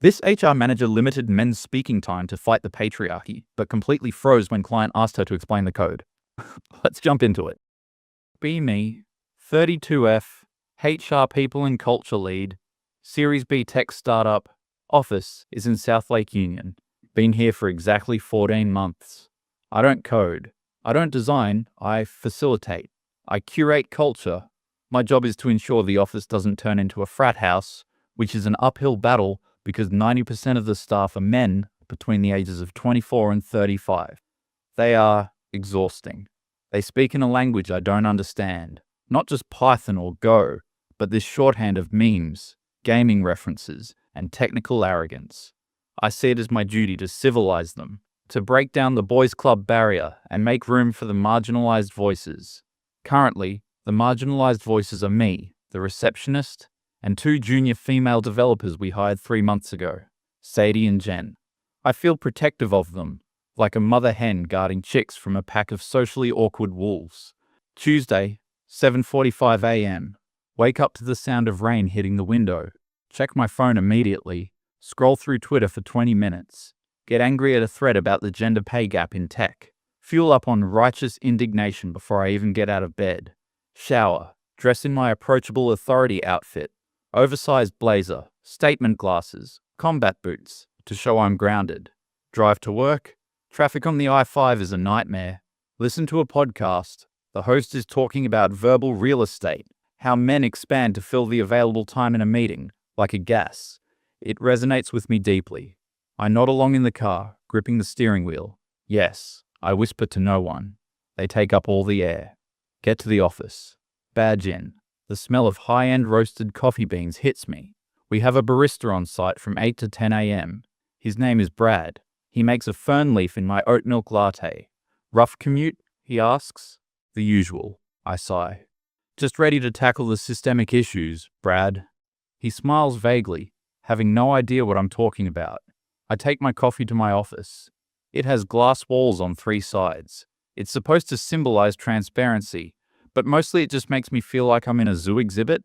This HR manager limited men's speaking time to fight the patriarchy, but completely froze when client asked her to explain the code. Let's jump into it. Be me, 32F, HR People and Culture Lead, Series B Tech Startup, office is in South Lake Union. Been here for exactly 14 months. I don't code. I don't design. I facilitate. I curate culture. My job is to ensure the office doesn't turn into a frat house, which is an uphill battle because 90% of the staff are men between the ages of 24 and 35. They are exhausting. They speak in a language I don't understand. Not just Python or Go, but this shorthand of memes, gaming references, and technical arrogance. I see it as my duty to civilize them, to break down the boys' club barrier and make room for the marginalized voices. Currently, the marginalized voices are me, the receptionist, and 2 junior female developers we hired 3 months ago, Sadie and Jen. I feel protective of them, like a mother hen guarding chicks from a pack of socially awkward wolves. Tuesday, 7:45 a.m. Wake up to the sound of rain hitting the window. Check my phone immediately. Scroll through Twitter for 20 minutes. Get angry at a thread about the gender pay gap in tech. Fuel up on righteous indignation before I even get out of bed. Shower. Dress in my approachable authority outfit. Oversized blazer. Statement glasses. Combat boots. To show I'm grounded. Drive to work. Traffic on the I-5 is a nightmare. Listen to a podcast. The host is talking about verbal real estate. How men expand to fill the available time in a meeting, like a gas. It resonates with me deeply. I nod along in the car, gripping the steering wheel. Yes, I whisper to no one. They take up all the air. Get to the office. Badge in. The smell of high-end roasted coffee beans hits me. We have a barista on site from 8 to 10 a.m. His name is Brad. He makes a fern leaf in my oat milk latte. Rough commute? He asks. The usual. I sigh. Just ready to tackle the systemic issues, Brad. He smiles vaguely, having no idea what I'm talking about. I take my coffee to my office. It has glass walls on 3 sides. It's supposed to symbolize transparency, but mostly it just makes me feel like I'm in a zoo exhibit.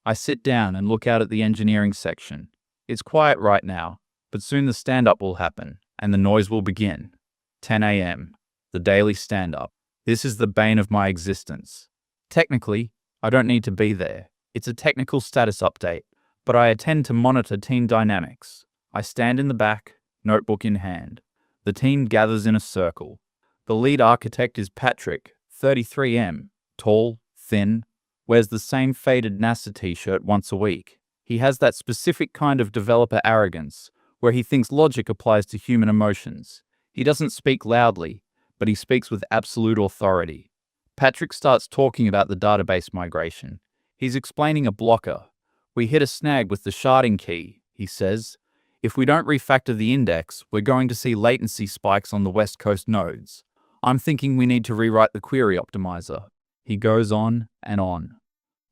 I sit down and look out at the engineering section. It's quiet right now, but soon the stand-up will happen, and the noise will begin. 10 a.m. The daily stand-up. This is the bane of my existence. Technically, I don't need to be there. It's a technical status update, but I attend to monitor team dynamics. I stand in the back, notebook in hand. The team gathers in a circle. The lead architect is Patrick, 33M, tall, thin, wears the same faded NASA t-shirt once a week. He has that specific kind of developer arrogance, where he thinks logic applies to human emotions. He doesn't speak loudly, but he speaks with absolute authority. Patrick starts talking about the database migration. He's explaining a blocker. We hit a snag with the sharding key, he says. If we don't refactor the index, we're going to see latency spikes on the West Coast nodes. I'm thinking we need to rewrite the query optimizer. He goes on and on.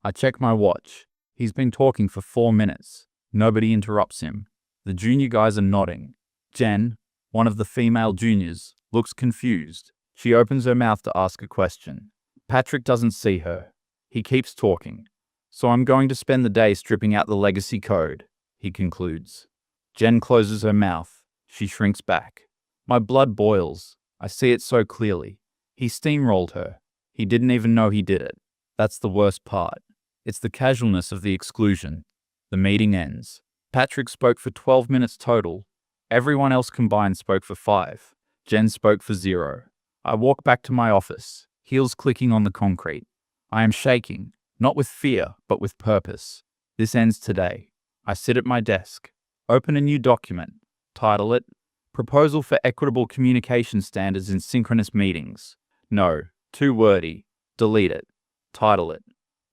I check my watch. He's been talking for 4 minutes. Nobody interrupts him. The junior guys are nodding. Jen, one of the female juniors, looks confused. She opens her mouth to ask a question. Patrick doesn't see her. He keeps talking. So I'm going to spend the day stripping out the legacy code, he concludes. Jen closes her mouth. She shrinks back. My blood boils. I see it so clearly. He steamrolled her. He didn't even know he did it. That's the worst part. It's the casualness of the exclusion. The meeting ends. Patrick spoke for 12 minutes total. Everyone else combined spoke for 5. Jen spoke for 0. I walk back to my office, heels clicking on the concrete. I am shaking, not with fear, but with purpose. This ends today. I sit at my desk, open a new document, title it, Proposal for Equitable Communication Standards in Synchronous Meetings. No, too wordy. Delete it. Title it,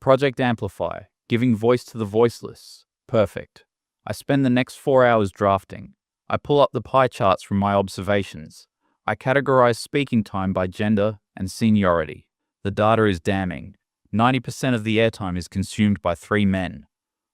Project Amplify, Giving Voice to the Voiceless. Perfect. I spend the next 4 hours drafting. I pull up the pie charts from my observations. I categorize speaking time by gender and seniority. The data is damning. 90% of the airtime is consumed by 3 men.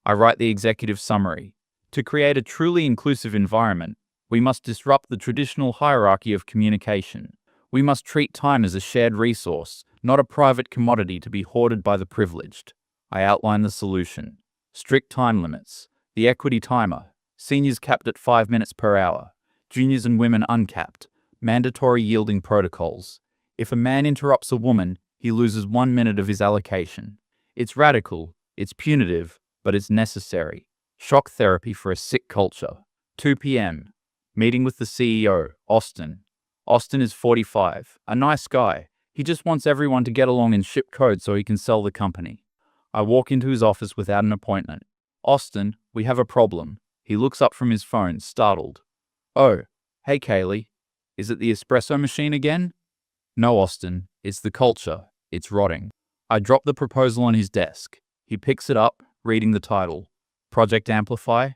I write the executive summary. To create a truly inclusive environment, we must disrupt the traditional hierarchy of communication. We must treat time as a shared resource, not a private commodity to be hoarded by the privileged. I outline the solution. Strict time limits. The equity timer. Seniors capped at 5 minutes per hour. Juniors and women uncapped. Mandatory yielding protocols. If a man interrupts a woman, he loses 1 minute of his allocation. It's radical, it's punitive, but it's necessary. Shock therapy for a sick culture. 2 p.m. Meeting with the CEO, Austin. Austin is 45, a nice guy. He just wants everyone to get along and ship code so he can sell the company. I walk into his office without an appointment. Austin, we have a problem. He looks up from his phone, startled. Oh, hey Kaylee. Is it the espresso machine again? No, Austin. It's the culture. It's rotting. I drop the proposal on his desk. He picks it up, reading the title. Project Amplify?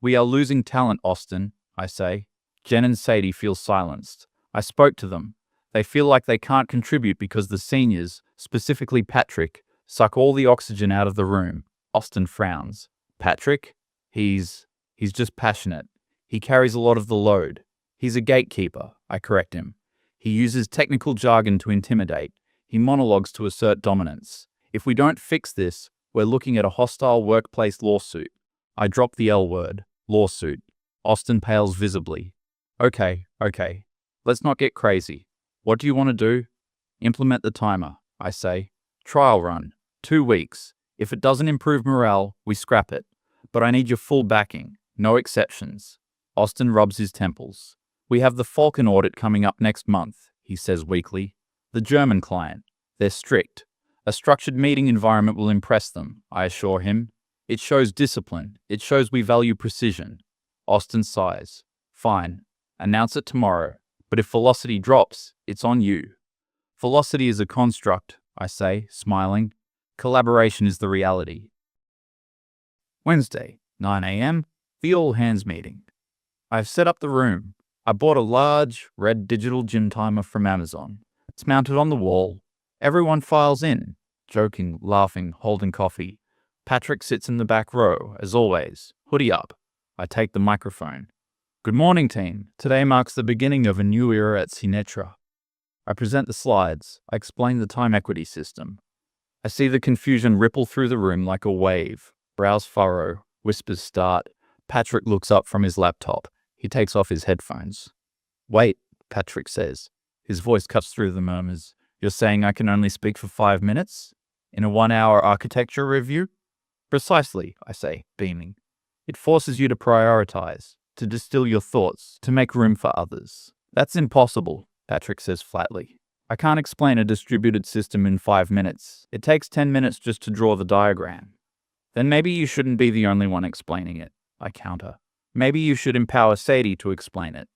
We are losing talent, Austin, I say. Jen and Sadie feel silenced. I spoke to them. They feel like they can't contribute because the seniors, specifically Patrick, suck all the oxygen out of the room. Austin frowns. Patrick? He's just passionate. He carries a lot of the load. He's a gatekeeper, I correct him. He uses technical jargon to intimidate. He monologues to assert dominance. If we don't fix this, we're looking at a hostile workplace lawsuit. I drop the L word. Lawsuit. Austin pales visibly. Okay. Let's not get crazy. What do you want to do? Implement the timer, I say. Trial run. 2 weeks. If it doesn't improve morale, we scrap it. But I need your full backing. No exceptions. Austin rubs his temples. We have the Falcon audit coming up next month, he says weakly. The German client. They're strict. A structured meeting environment will impress them, I assure him. It shows discipline. It shows we value precision. Austin sighs. Fine. Announce it tomorrow. But if velocity drops, it's on you. Velocity is a construct, I say, smiling. Collaboration is the reality. Wednesday, 9 a.m., the all-hands meeting. I've set up the room. I bought a large, red digital gym timer from Amazon. It's mounted on the wall. Everyone files in, joking, laughing, holding coffee. Patrick sits in the back row, as always, hoodie up. I take the microphone. Good morning, team. Today marks the beginning of a new era at Sinetra. I present the slides. I explain the time equity system. I see the confusion ripple through the room like a wave. Brows furrow, whispers start. Patrick looks up from his laptop. He takes off his headphones. Wait, Patrick says. His voice cuts through the murmurs. You're saying I can only speak for 5 minutes? In a 1-hour architecture review? Precisely, I say, beaming. It forces you to prioritize, to distill your thoughts, to make room for others. That's impossible, Patrick says flatly. I can't explain a distributed system in 5 minutes. It takes 10 minutes just to draw the diagram. Then maybe you shouldn't be the only one explaining it, I counter. Maybe you should empower Sadie to explain it.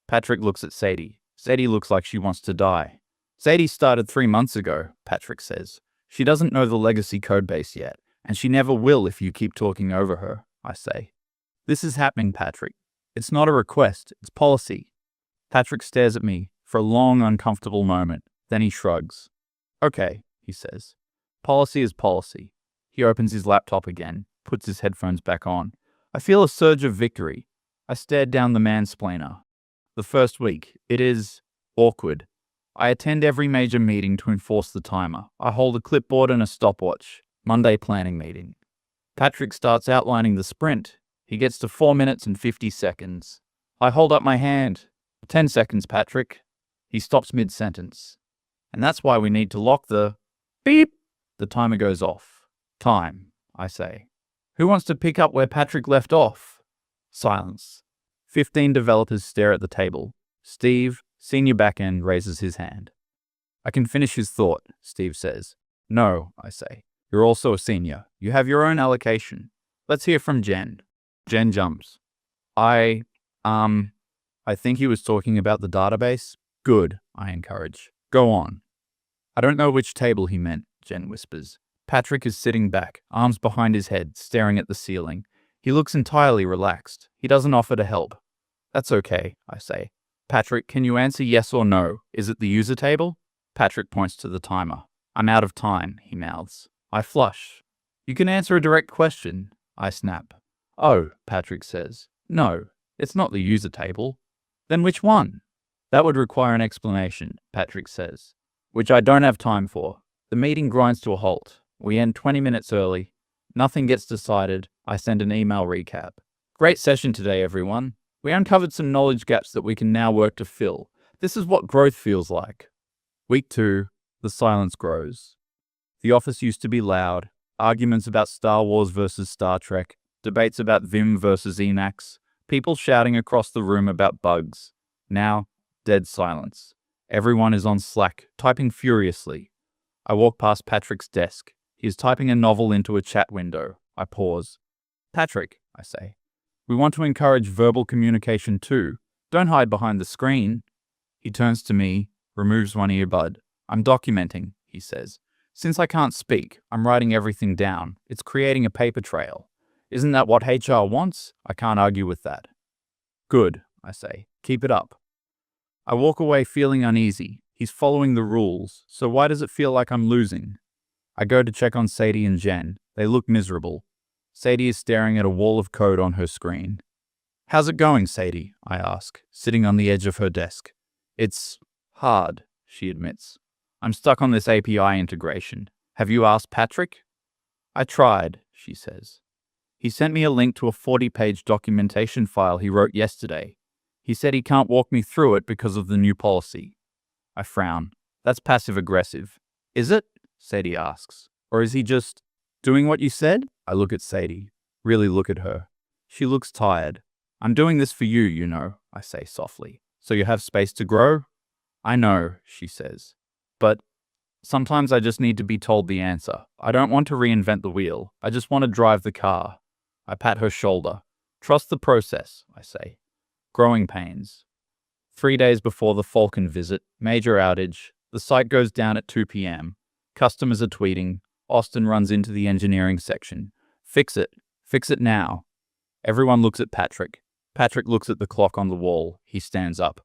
Patrick looks at Sadie. Sadie looks like she wants to die. Sadie started 3 months ago, Patrick says. She doesn't know the legacy codebase yet, and she never will if you keep talking over her, I say. This is happening, Patrick. It's not a request, it's policy. Patrick stares at me for a long, uncomfortable moment. Then he shrugs. Okay, he says. Policy is policy. He opens his laptop again, puts his headphones back on. I feel a surge of victory. I stared down the mansplainer. The first week, it is awkward. I attend every major meeting to enforce the timer. I hold a clipboard and a stopwatch. Monday planning meeting. Patrick starts outlining the sprint. He gets to 4 minutes and 50 seconds. I hold up my hand. 10 seconds, Patrick. He stops mid-sentence. And that's why we need to lock the beep. The timer goes off. Time, I say. Who wants to pick up where Patrick left off? Silence. 15 developers stare at the table. Steve, senior backend, raises his hand. I can finish his thought, Steve says. No, I say. You're also a senior. You have your own allocation. Let's hear from Jen. Jen jumps. I think he was talking about the database. Good, I encourage. Go on. I don't know which table he meant, Jen whispers. Patrick is sitting back, arms behind his head, staring at the ceiling. He looks entirely relaxed. He doesn't offer to help. That's okay, I say. Patrick, can you answer yes or no? Is it the user table? Patrick points to the timer. I'm out of time, he mouths. I flush. You can answer a direct question, I snap. Oh, Patrick says. No, it's not the user table. Then which one? That would require an explanation, Patrick says. Which I don't have time for. The meeting grinds to a halt. We end 20 minutes early. Nothing gets decided. I send an email recap. Great session today, everyone. We uncovered some knowledge gaps that we can now work to fill. This is what growth feels like. Week 2, the silence grows. The office used to be loud. Arguments about Star Wars versus Star Trek, debates about Vim versus Emacs, people shouting across the room about bugs. Now, dead silence. Everyone is on Slack, typing furiously. I walk past Patrick's desk. He is typing a novel into a chat window. I pause. Patrick, I say, we want to encourage verbal communication too. Don't hide behind the screen. He turns to me, removes one earbud. I'm documenting, he says. Since I can't speak, I'm writing everything down. It's creating a paper trail. Isn't that what HR wants? I can't argue with that. Good, I say. Keep it up. I walk away feeling uneasy. He's following the rules, so why does it feel like I'm losing? I go to check on Sadie and Jen. They look miserable. Sadie is staring at a wall of code on her screen. How's it going, Sadie? I ask, sitting on the edge of her desk. It's hard, she admits. I'm stuck on this API integration. Have you asked Patrick? I tried, she says. He sent me a link to a 40-page documentation file he wrote yesterday. He said he can't walk me through it because of the new policy. I frown. That's passive-aggressive. Is it? Sadie asks. Or is he just doing what you said? I look at Sadie. Really look at her. She looks tired. I'm doing this for you, you know, I say softly. So you have space to grow? I know, she says. But sometimes I just need to be told the answer. I don't want to reinvent the wheel. I just want to drive the car. I pat her shoulder. Trust the process, I say. Growing pains. 3 days before the Falcon visit, major outage. The site goes down at 2 p.m. Customers are tweeting. Austin runs into the engineering section. Fix it. Fix it now. Everyone looks at Patrick. Patrick looks at the clock on the wall. He stands up.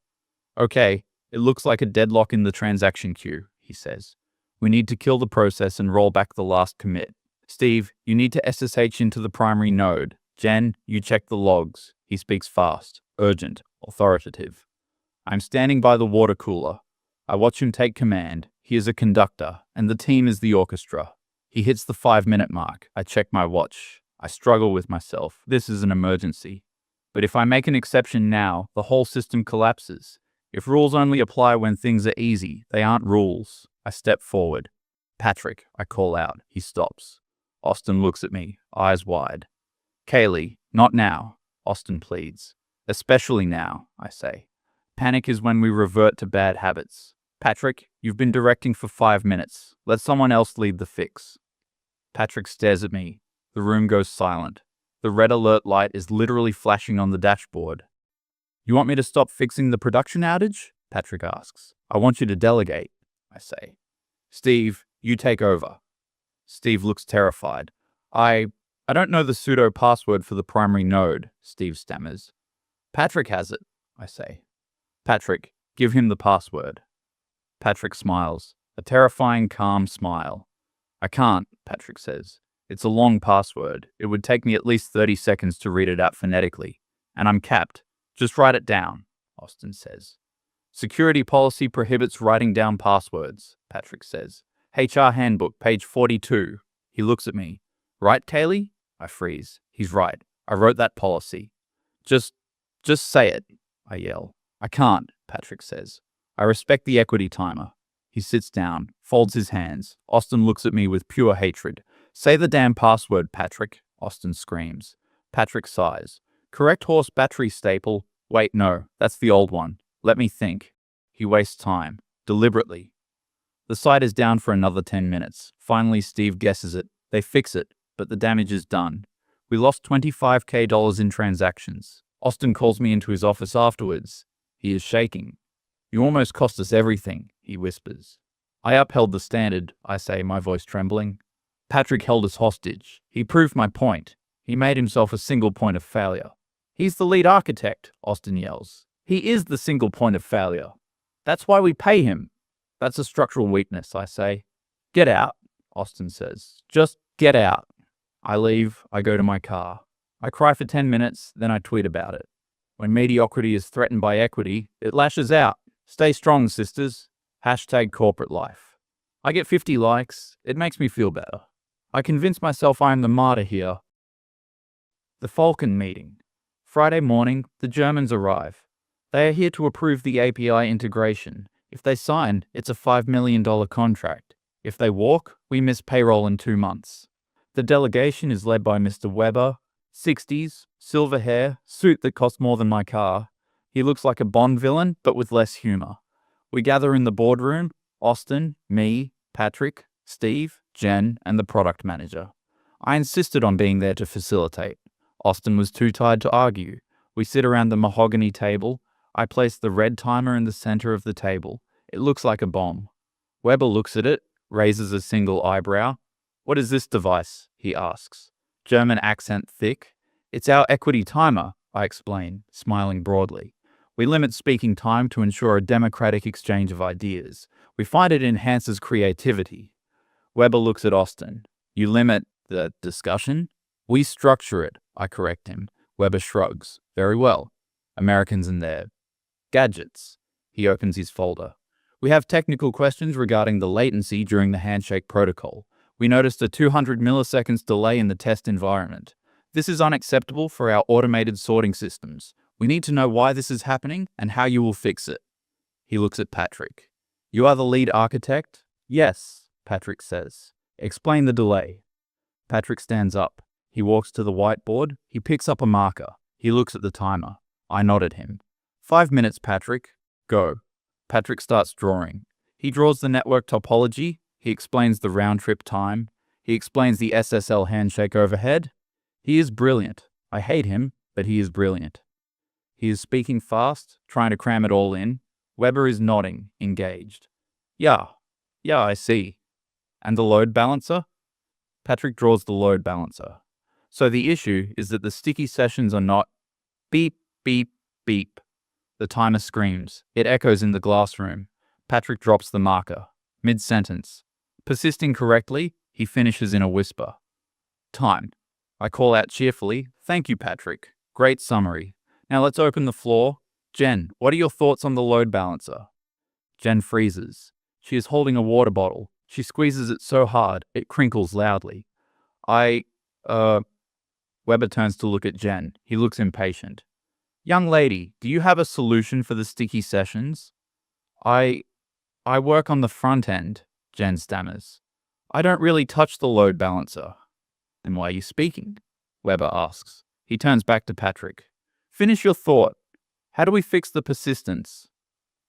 Okay, it looks like a deadlock in the transaction queue, he says. We need to kill the process and roll back the last commit. Steve, you need to SSH into the primary node. Jen, you check the logs. He speaks fast, urgent, authoritative. I'm standing by the water cooler. I watch him take command. He is a conductor, and the team is the orchestra. He hits the 5-minute mark. I check my watch. I struggle with myself. This is an emergency. But if I make an exception now, the whole system collapses. If rules only apply when things are easy, they aren't rules. I step forward. Patrick, I call out. He stops. Austin looks at me, eyes wide. Kaylee, not now, Austin pleads. Especially now, I say. Panic is when we revert to bad habits. Patrick, you've been directing for 5 minutes. Let someone else lead the fix. Patrick stares at me. The room goes silent. The red alert light is literally flashing on the dashboard. You want me to stop fixing the production outage? Patrick asks. I want you to delegate, I say. Steve, you take over. Steve looks terrified. I don't know the pseudo password for the primary node, Steve stammers. Patrick has it, I say. Patrick, give him the password. Patrick smiles, a terrifying, calm smile. I can't, Patrick says. It's a long password. It would take me at least 30 seconds to read it out phonetically. And I'm capped. Just write it down, Austin says. Security policy prohibits writing down passwords, Patrick says. HR handbook, page 42. He looks at me. Right, Kaylee? I freeze. He's right. I wrote that policy. Just say it, I yell. I can't, Patrick says. I respect the equity timer. He sits down, folds his hands. Austin looks at me with pure hatred. Say the damn password, Patrick, Austin screams. Patrick sighs. Correct horse battery staple. Wait, no, that's the old one. Let me think. He wastes time, deliberately. The site is down for another 10 minutes. Finally, Steve guesses it. They fix it, but the damage is done. We lost $25,000 in transactions. Austin calls me into his office afterwards. He is shaking. You almost cost us everything, he whispers. I upheld the standard, I say, my voice trembling. Patrick held us hostage. He proved my point. He made himself a single point of failure. He's the lead architect, Austin yells. He is the single point of failure. That's why we pay him. That's a structural weakness, I say. Get out, Austin says. Just get out. I leave. I go to my car. I cry for 10 minutes, then I tweet about it. When mediocrity is threatened by equity, it lashes out. Stay strong, sisters. #corporate life. I get 50 likes. It makes me feel better. I convince myself I am the martyr here. The Falcon meeting. Friday morning, the Germans arrive. They are here to approve the API integration. If they sign, it's a $5 million contract. If they walk, we miss payroll in 2 months. The delegation is led by Mr. Weber, 60s, silver hair, suit that cost more than my car. He looks like a Bond villain, but with less humor. We gather in the boardroom, Austin, me, Patrick, Steve, Jen, and the product manager. I insisted on being there to facilitate. Austin was too tired to argue. We sit around the mahogany table. I place the red timer in the center of the table. It looks like a bomb. Weber looks at it, raises a single eyebrow. "What is this device?" he asks. German accent thick. "It's our equity timer," I explain, smiling broadly. "We limit speaking time to ensure a democratic exchange of ideas. We find it enhances creativity." Weber looks at Austin. "You limit the discussion?" "We structure it," I correct him. Weber shrugs. "Very well. Americans and their gadgets." He opens his folder. "We have technical questions regarding the latency during the handshake protocol. We noticed a 200 milliseconds delay in the test environment. This is unacceptable for our automated sorting systems. We need to know why this is happening and how you will fix it." He looks at Patrick. "You are the lead architect?" "Yes," Patrick says. "Explain the delay." Patrick stands up. He walks to the whiteboard. He picks up a marker. He looks at the timer. I nod at him. 5 minutes, Patrick. Go." Patrick starts drawing. He draws the network topology. He explains the round-trip time. He explains the SSL handshake overhead. He is brilliant. I hate him, but he is brilliant. He is speaking fast, trying to cram it all in. Weber is nodding, engaged. Yeah, I see." "And the load balancer?" Patrick draws the load balancer. "So the issue is that the sticky sessions are not beep, beep, beep." The timer screams. It echoes in the glass room. Patrick drops the marker. Mid-sentence. Persisting correctly, he finishes in a whisper. "Time." I call out cheerfully, "Thank you, Patrick. Great summary. Now let's open the floor. Jen, what are your thoughts on the load balancer?" Jen freezes. She is holding a water bottle. She squeezes it so hard, it crinkles loudly. Weber turns to look at Jen. He looks impatient. "Young lady, do you have a solution for the sticky sessions?" I work on the front end," Jen stammers. "I don't really touch the load balancer." "Then why are you speaking?" Weber asks. He turns back to Patrick. "Finish your thought. How do we fix the persistence?"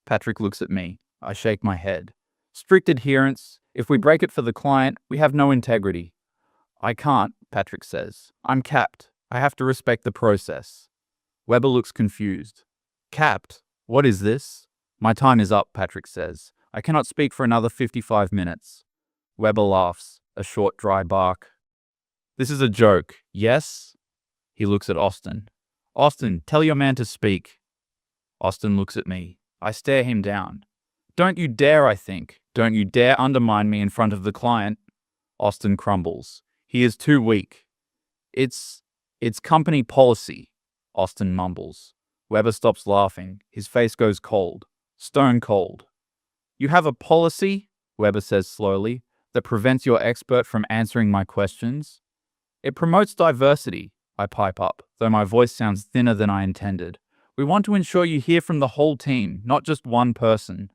Patrick looks at me. I shake my head. "Strict adherence. If we break it for the client, we have no integrity." "I can't," Patrick says. "I'm capped. I have to respect the process." Weber looks confused. "Capped? What is this?" "My time is up," Patrick says. "I cannot speak for another 55 minutes. Weber laughs, a short dry bark. "This is a joke, yes?" He looks at Austin. "Austin, tell your man to speak." Austin looks at me. I stare him down. "Don't you dare, I think. Don't you dare undermine me in front of the client." Austin crumbles. He is too weak. It's company policy," Austin mumbles. Weber stops laughing. His face goes cold. Stone cold. "You have a policy," Weber says slowly, "that prevents your expert from answering my questions?" "It promotes diversity," I pipe up, though my voice sounds thinner than I intended. "We want to ensure you hear from the whole team, not just one person."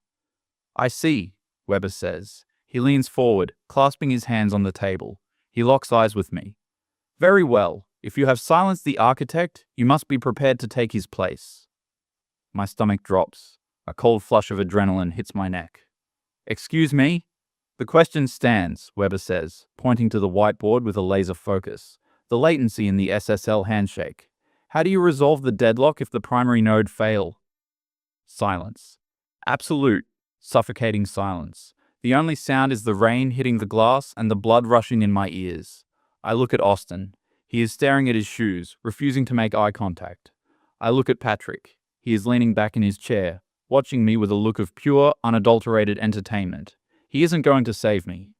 "I see," Weber says. He leans forward, clasping his hands on the table. He locks eyes with me. "Very well. If you have silenced the architect, you must be prepared to take his place." My stomach drops. A cold flush of adrenaline hits my neck. "Excuse me?" "The question stands," Weber says, pointing to the whiteboard with a laser focus. "The latency in the SSL handshake. How do you resolve the deadlock if the primary node fail?" Silence. Absolute, suffocating silence. The only sound is the rain hitting the glass and the blood rushing in my ears. I look at Austin. He is staring at his shoes, refusing to make eye contact. I look at Patrick. He is leaning back in his chair, watching me with a look of pure, unadulterated entertainment. He isn't going to save me.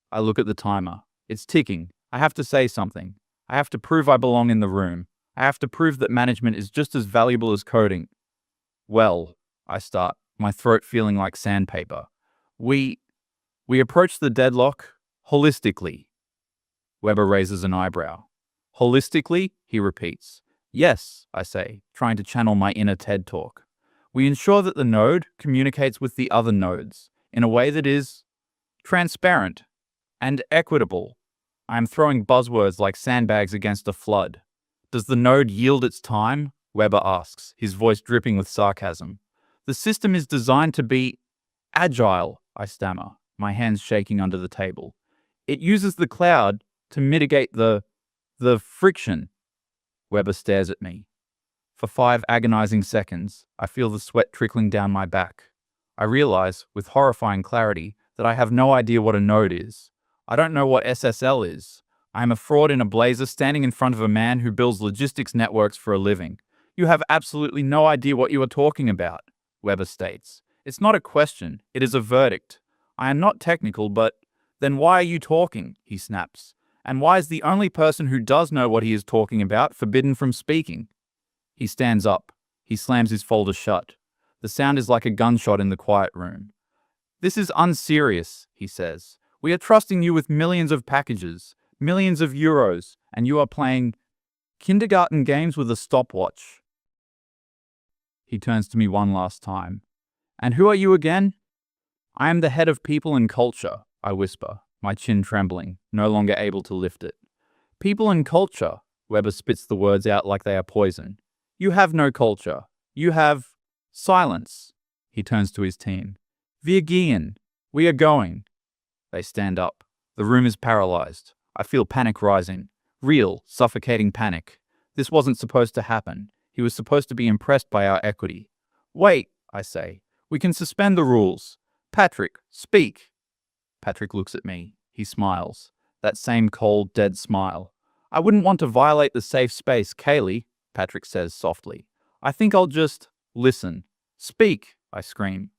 I look at the timer. It's ticking. I have to say something. I have to prove I belong in the room. I have to prove that management is just as valuable as coding. "Well," I start, my throat feeling like sandpaper. We approach the deadlock holistically." Weber raises an eyebrow. "Holistically?" he repeats. Yes, I say, trying to channel my inner TED talk. We ensure that the node communicates with the other nodes in a way that is transparent and equitable. I am throwing buzzwords like sandbags against a flood. Does the node yield its time? Weber asks, his voice dripping with sarcasm. The system is designed to be agile, I stammer, my hands shaking under the table. It uses the cloud to mitigate the friction. Weber stares at me. For 5 agonizing seconds, I feel the sweat trickling down my back. I realize, with horrifying clarity, that I have no idea what a node is. I don't know what SSL is. I am a fraud in a blazer standing in front of a man who builds logistics networks for a living. You have absolutely no idea what you are talking about, Weber states. It's not a question, it is a verdict. I am not technical, but then why are you talking? He snaps. And why is the only person who does know what he is talking about forbidden from speaking? He stands up. He slams his folder shut. The sound is like a gunshot in the quiet room. This is unserious, he says. We are trusting you with millions of packages, millions of euros, and you are playing kindergarten games with a stopwatch. He turns to me one last time. And who are you again? I am the head of people and culture, I whisper, my chin trembling, no longer able to lift it. People and culture, Weber spits the words out like they are poison. You have no culture. You have silence. He turns to his team. Wir gehen. We are going. They stand up. The room is paralyzed. I feel panic rising. Real, suffocating panic. This wasn't supposed to happen. He was supposed to be impressed by our equity. Wait, I say. We can suspend the rules. Patrick, speak. Patrick looks at me. He smiles. That same cold, dead smile. I wouldn't want to violate the safe space, Kaylee, Patrick says softly. I think I'll just listen. Speak, I scream.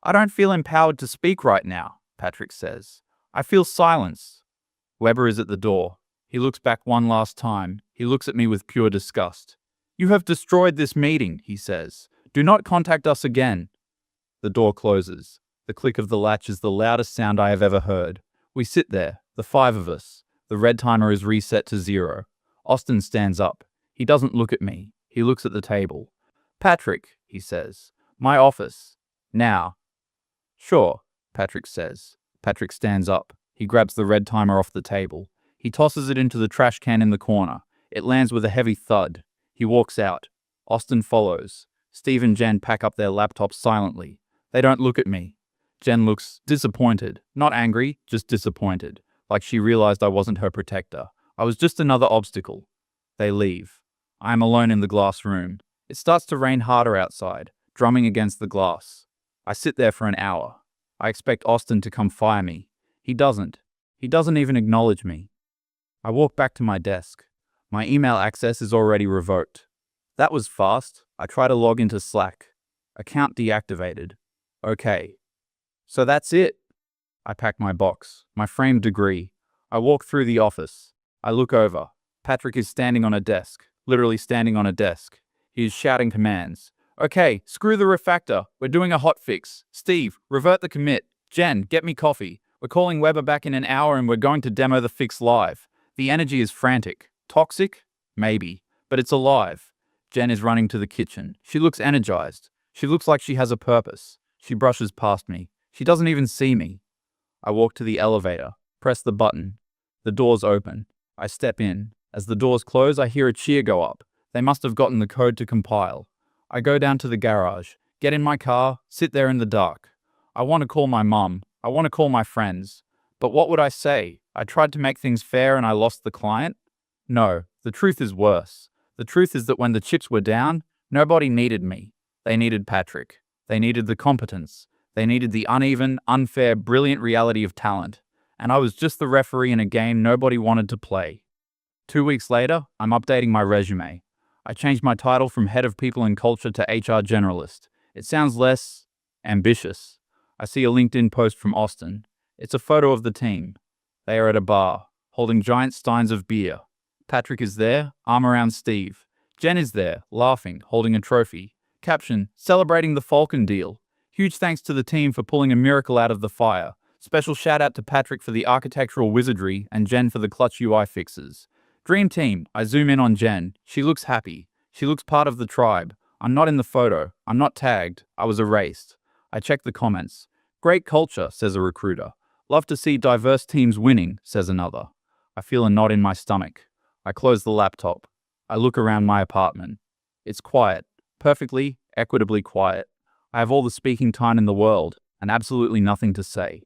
I don't feel empowered to speak right now, Patrick says. I feel silence. Weber is at the door. He looks back one last time. He looks at me with pure disgust. You have destroyed this meeting, he says. Do not contact us again. The door closes. The click of the latch is the loudest sound I have ever heard. We sit there, the 5 of us. The red timer is reset to 0. Austin stands up. He doesn't look at me. He looks at the table. Patrick, he says. My office. Now. Sure, Patrick says. Patrick stands up. He grabs the red timer off the table. He tosses it into the trash can in the corner. It lands with a heavy thud. He walks out. Austin follows. Steve and Jen pack up their laptops silently. They don't look at me. Jen looks disappointed. Not angry, just disappointed. Like she realized I wasn't her protector. I was just another obstacle. They leave. I am alone in the glass room. It starts to rain harder outside, drumming against the glass. I sit there for an hour. I expect Austin to come fire me. He doesn't. He doesn't even acknowledge me. I walk back to my desk. My email access is already revoked. That was fast. I try to log into Slack. Account deactivated. Okay. So that's it. I pack my box, my framed degree. I walk through the office. I look over. Patrick is standing on a desk, literally standing on a desk. He is shouting commands. Okay, screw the refactor. We're doing a hotfix. Steve, revert the commit. Jen, get me coffee. We're calling Weber back in an hour and we're going to demo the fix live. The energy is frantic. Toxic? Maybe. But it's alive. Jen is running to the kitchen. She looks energized. She looks like she has a purpose. She brushes past me. She doesn't even see me. I walk to the elevator, press the button. The doors open. I step in. As the doors close, I hear a cheer go up. They must have gotten the code to compile. I go down to the garage, get in my car, sit there in the dark. I want to call my mum. I want to call my friends. But what would I say? I tried to make things fair and I lost the client? No, the truth is worse. The truth is that when the chips were down, nobody needed me. They needed Patrick. They needed the competence. They needed the uneven, unfair, brilliant reality of talent. And I was just the referee in a game nobody wanted to play. 2 weeks later, I'm updating my resume. I changed my title from Head of People and Culture to HR Generalist. It sounds less ambitious. I see a LinkedIn post from Austin. It's a photo of the team. They are at a bar, holding giant steins of beer. Patrick is there, arm around Steve. Jen is there, laughing, holding a trophy. Caption, celebrating the Falcon deal. Huge thanks to the team for pulling a miracle out of the fire. Special shout out to Patrick for the architectural wizardry and Jen for the clutch UI fixes. Dream team. I zoom in on Jen. She looks happy. She looks part of the tribe. I'm not in the photo. I'm not tagged. I was erased. I check the comments. Great culture, says a recruiter. Love to see diverse teams winning, says another. I feel a knot in my stomach. I close the laptop. I look around my apartment. It's quiet. Perfectly, equitably quiet. I have all the speaking time in the world and absolutely nothing to say.